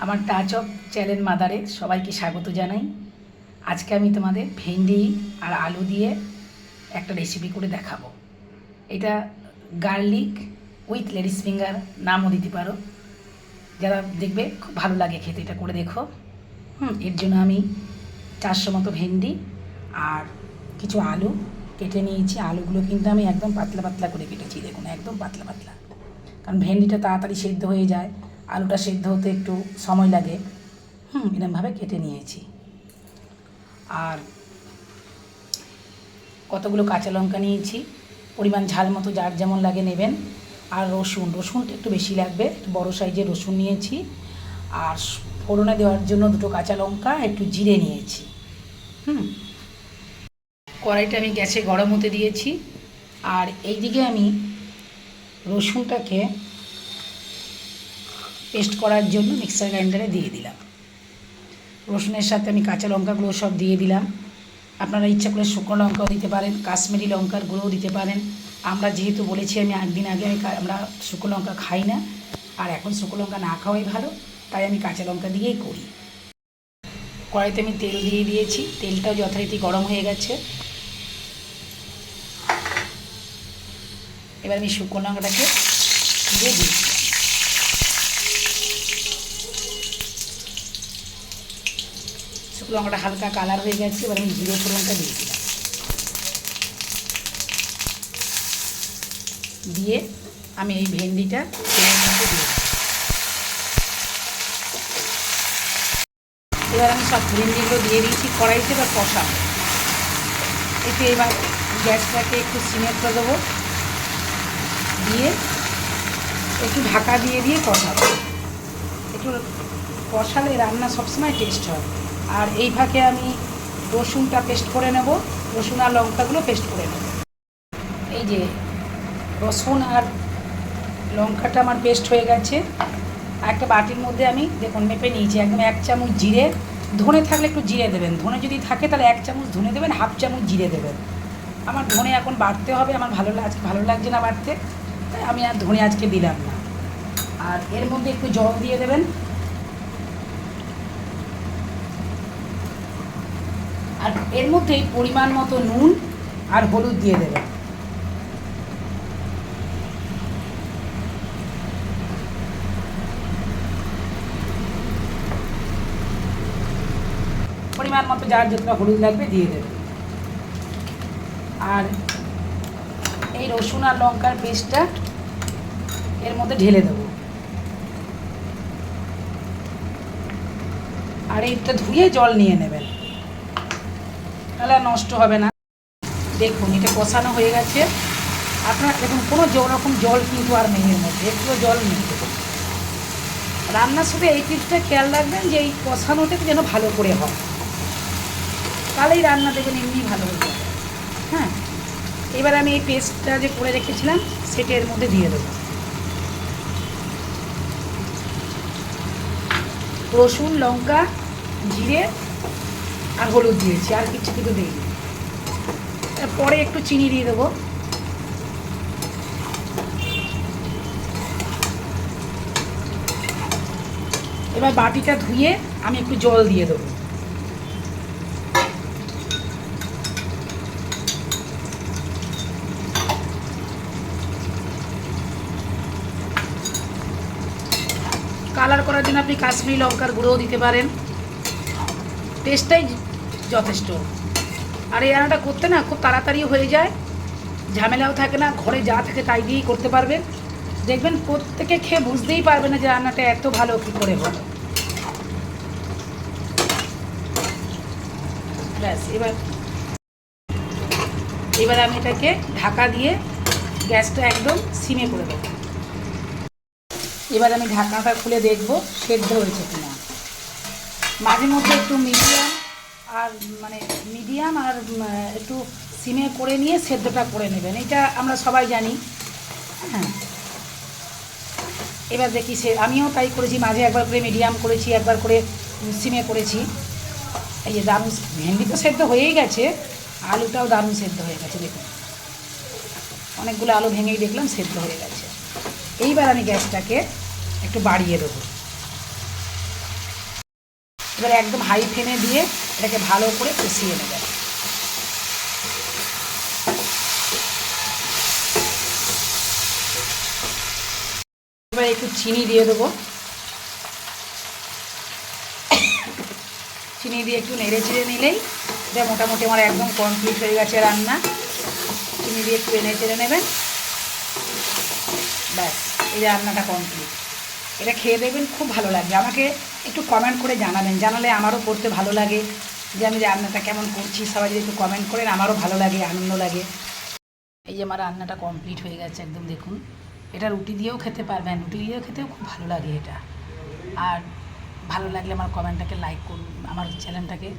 আমার touch of channel মাদারে সবাইকে স্বাগত জানাই। আজকে আমি তোমাদের ভেন্ডি আর আলু দিয়ে একটা রেসিপি করে দেখাবো। এটা গার্লিক উইথ লেডিস ফিঙ্গার নামও দিতে পারো, যারা দেখবে খুব ভালো লাগে খেতে। এটা করে দেখো। এর জন্য আমি 400 মতো ভেন্ডি আর কিছু আলু কেটে নিয়েছি। আলুগুলো কিন্তু আমি একদম পাতলা পাতলা করে কেটেছি, দেখুন একদম পাতলা পাতলা, কারণ ভেন্ডিটা তাড়াতাড়ি সেদ্ধ হয়ে যায়, আলুটা সেদ্ধ হতে একটু সময় লাগে। এরকমভাবে কেটে নিয়েছি। আর কতগুলো কাঁচা লঙ্কা নিয়েছি, পরিমাণ ঝাল মতো যার যেমন লাগে নেবেন। আর রসুনটা একটু বেশি লাগবে, একটু বড়ো সাইজের রসুন নিয়েছি। আর ফোড়নে দেওয়ার জন্য 2টো কাঁচা লঙ্কা, একটু জিরে নিয়েছি। কড়াইটা আমি গ্যাসে গরম হতে দিয়েছি। আর এইদিকে আমি রসুনটাকে পেস্ট করার জন্য মিক্সার গ্রাইন্ডারে দিয়ে দিলাম। রসুনের সাথে আমি কাঁচা লঙ্কাগুলো সব দিয়ে দিলাম। আপনারা ইচ্ছা করে শুকনো লঙ্কাও দিতে পারেন, কাশ্মীরি লঙ্কার গুঁড়োও দিতে পারেন। আমরা যেহেতু বলেছি আমি একদিন আগে আমরা শুকনো লঙ্কা খাই না, আর এখন শুকনো লঙ্কা না খাওয়াই ভালো, তাই আমি কাঁচা লঙ্কা দিয়েই করি। কড়াইতে আমি তেল দিয়ে দিয়েছি, তেলটাও যথারীতি গরম হয়ে গেছে। এবার আমি শুকনো লঙ্কাটাকে দিয়ে দিই। শুকনো লঙ্কাটা হালকা কালার হয়ে গেছে, এবার আমি জিরে ফোড়নটা দিয়ে দিলাম। দিয়ে আমি এই ভেন্ডিটা তেলের মধ্যে দিয়ে দিই। এবার আমি সব ভেন্ডিগুলো দিয়ে দিয়েছি কড়াইতে, বা কষাবো একটু। এবার গ্যাসটাকে একটু সিমে করে দেবো, দিয়ে একটু ঢাকা দিয়ে দিয়ে কষাবো। একটু কষালে রান্না সবসময় টেস্ট হয়। আর এই ফাঁকে আমি রসুনটা পেস্ট করে নেব, রসুন আর লঙ্কাগুলো পেস্ট করে নেব। এই যে রসুন আর লঙ্কাটা আমার পেস্ট হয়ে গেছে। একটা বাটির মধ্যে আমি দেখুন মেপে নিয়েছি, একদম 1 চামচ জিরে, ধনে থাকলে একটু জিরে দেবেন, ধনে যদি থাকে তাহলে 1 চামচ ধনে দেবেন, 1/2 চামচ জিরে দেবেন। আমার ধনে এখন বাড়তে হবে, আমার আজকে ভালো লাগছে না বাড়তে, তাই আমি আর ধনে আজকে দিলাম না। আর এর মধ্যে একটু জল দিয়ে দেবেন। আর এর মধ্যে পরিমাণ মতো নুন আর হলুদ দিয়ে দেবেন। পরিমাণ মতো যার যতটা হলুদ লাগবে দিয়ে দেবেন। আর এই রসুন আর লঙ্কার পেস্টটা এর মধ্যে ঢেলে দেবো। আর এইটা ধুয়ে জল নিয়ে নেবেন, তাহলে আর নষ্ট হবে না। দেখুন এটা কষানো হয়ে গেছে। আপনার দেখুন কোনো রকম জল কিন্তু আর নেই এর মধ্যে, একটু জল নেই। রান্নার সাথে এই টিপসটা খেয়াল রাখবেন যে এই কষানোটা যেন ভালো করে হয়, তাহলেই রান্না দেখবেন এমনি ভালো হয়ে যাবে। এবার আমি এই পেস্টটা যে করে রেখেছিলাম সেটা এর মধ্যে দিয়ে দেবো। রসুন, লঙ্কা, জিরে আর হলুদ দিয়েছি, আর কিছু কিন্তু দিইনি। পরে একটু চিনি দিয়ে দেবো। এবার বাটিটা ধুয়ে আমি একটু জল দিয়ে দেবো। কালার করার জন্য আপনি কাশ্মীরি লঙ্কার গুঁড়োও দিতে পারেন, টেস্টটাই যথেষ্ট। আর এই রান্নাটা করতে না খুব তাড়াতাড়ি হয়ে যায়, ঝামেলাও থাকে না, ঘরে যা থাকে তাই দিয়েই করতে পারবেন। দেখবেন প্রত্যেকে খেয়ে বুঝতেই পারবে না যে রান্নাটা এত ভালো কী করে হলো। ব্যাস, এবার আমি এটাকে ঢাকা দিয়ে গ্যাসটা একদম সিমে করে দেবো। এবার আমি ঢাকনাটা খুলে দেখব সেদ্ধ হয়েছে কিনা। মাঝে মধ্যে একটু মিডিয়াম আর একটু সিমে করে নিয়ে সেদ্ধটা করে নেবেন, এটা আমরা সবাই জানি। এবার দেখি আমিও তাই করেছি, মাঝে একবার করে মিডিয়াম করেছি, একবার করে সিমে করেছি। এই যে দারুণ ভেন্ডি তো সেদ্ধ হয়েই গেছে, আলুটাও দারুণ সেদ্ধ হয়ে গেছে। দেখুন অনেকগুলো আলু ভেঙেই দেখলাম সেদ্ধ হয়ে গেছে। এইবার আমি গ্যাসটাকে একটু বাড়িয়ে দেবো। এবার একদম হাই ফ্লেমে দিয়ে এটাকে ভালো করে কষিয়ে নেবেন। এবার একটু চিনি দিয়ে দেবো, চিনি দিয়ে একটু নেড়ে চেড়ে নিলেই এটা মোটামুটি আমার একদম কমপ্লিট হয়ে গেছে রান্না। চিনি দিয়ে একটু নেড়ে চেড়ে নেবেন, ব্যাস এই রান্নাটা কমপ্লিট। এটা খেয়ে দেখবেন খুব ভালো লাগবে। আমাকে একটু কমেন্ট করে জানাবেন, জানালে আমারও করতে ভালো লাগে যে আমি রান্নাটা কেমন করছি। সবাই যদি একটু কমেন্ট করেন আমারও ভালো লাগে, আনন্দ লাগে। এই যে আমার রান্নাটা কমপ্লিট হয়ে গেছে একদম, দেখুন। এটা রুটি দিয়েও খেতে পারবেন, রুটি দিয়েও খেতেও খুব ভালো লাগে এটা। আর ভালো লাগলে আমার কমেন্টটাকে লাইক করুন, আমার চ্যানেলটাকে